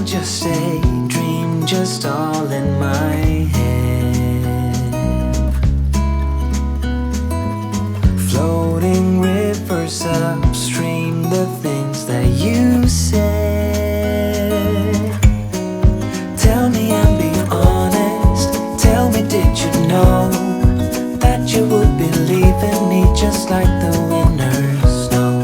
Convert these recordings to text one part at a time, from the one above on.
all just a dream, just all in my head. Floating rivers upstream, the things that you said. Tell me and be honest, tell me, did you know that you would be leaving me just like the winter's snow?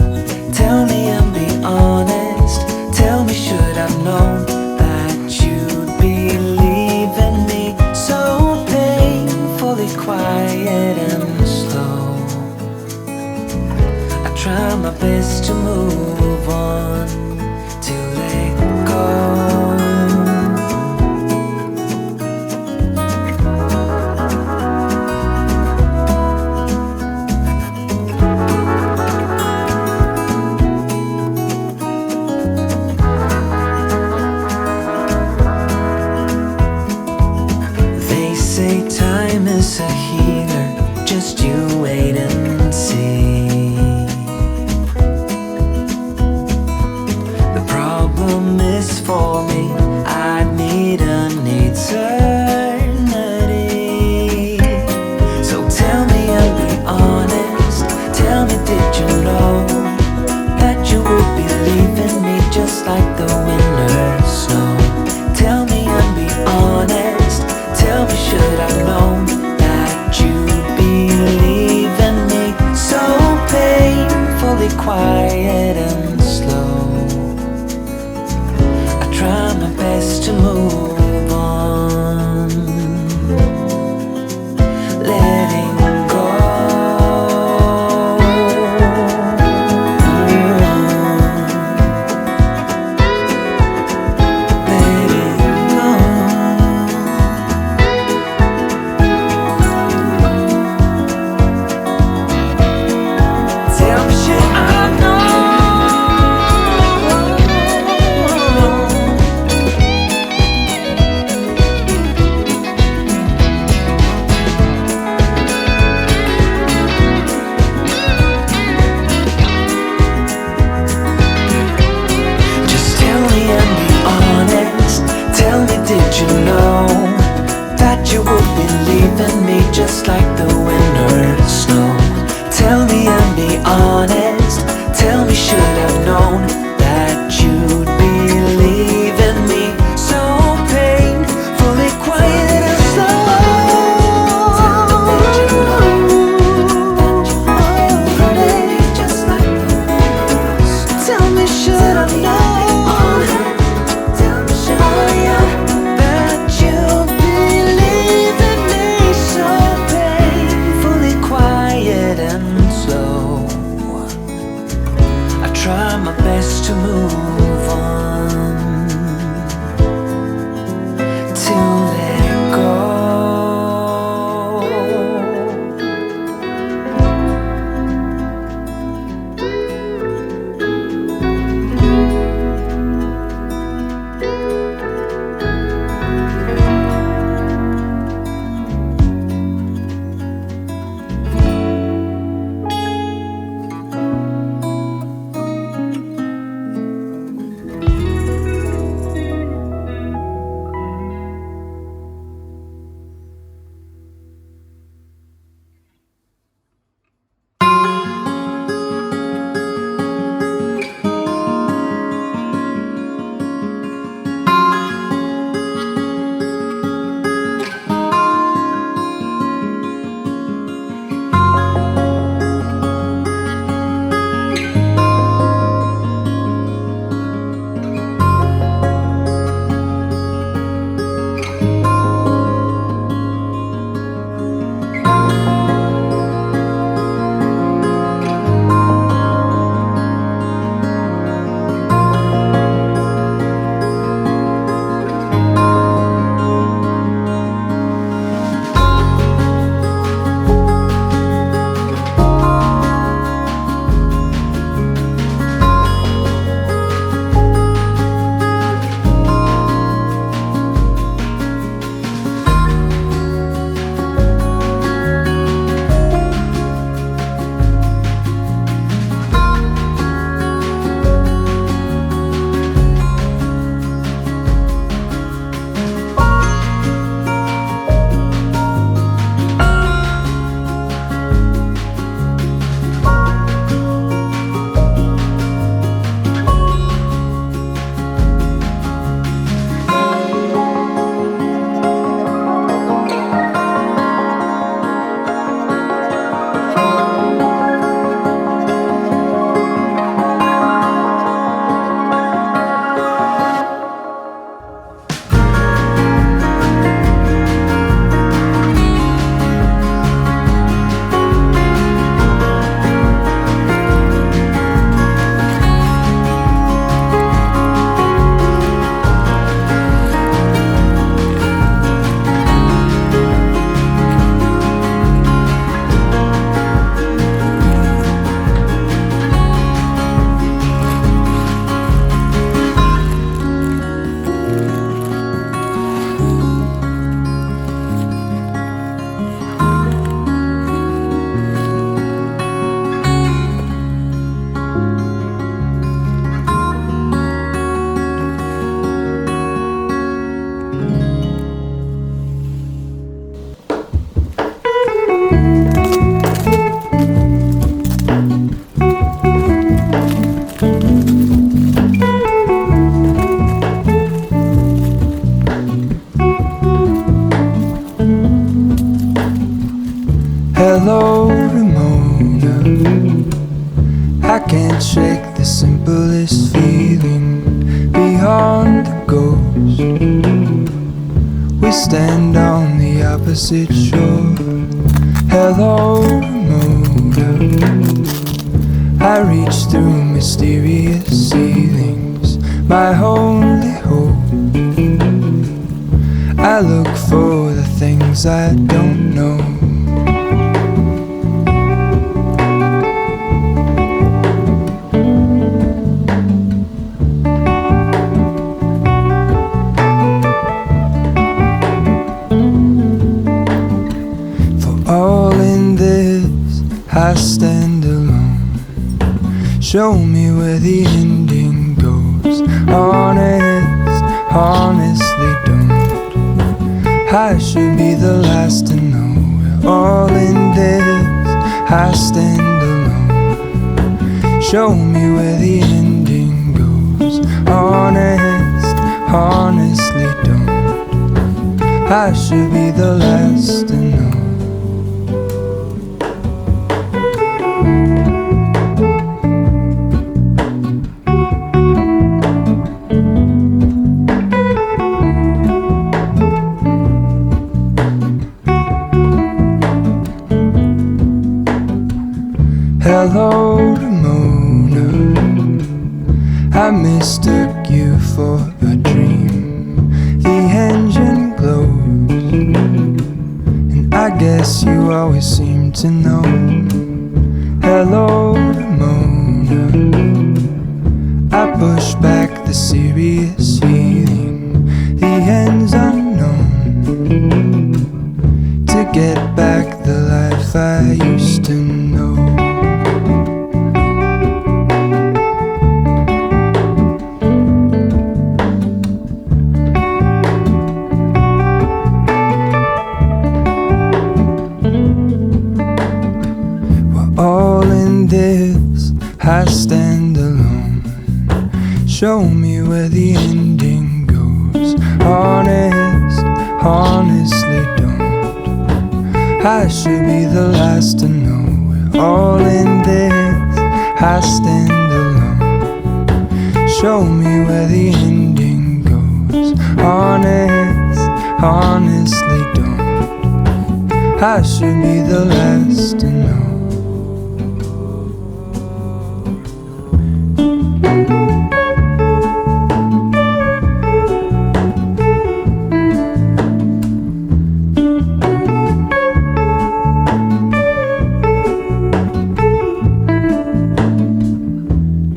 Tell me and be honest, tell me, should I've known that you'd be leaving me so painfully quiet and slow? I try my best to move on, to let go. Say time is a healer, just you wait and see. The problem is for me, I need an eternity. So tell me and be honest, tell me, did you know that you would be leaving me just like the winter snow? Tell me and be honest, tell me, should I've known that you'd be leaving me so painfully quiet and slow? I try my best to move on, letting go. Tell me, should I know can't shake the simplest feeling beyond the ghost. We stand on the opposite shore. Hello, motor. I reach through mysterious ceilings, my only hope. I look for the things I don't know. All in this, I stand alone. Show me where the ending goes. Honest, honestly don't. I should be the last to know. We're all in this, I stand alone. Show me where the ending goes. Honest, honestly don't. I should be the last to know. Hello, Ramona. I mistook you for a dream. The engine glows, and I guess you always seem to know. Hello, Ramona. I push back the serious feeling. The end's unknown. To get back the life I used to know. All in this, I stand alone. Show me where the ending goes. Honest, honestly don't. I should be the last to know. We're all in this, I stand alone. Show me where the ending goes. Honest, honestly don't. I should be the last to know.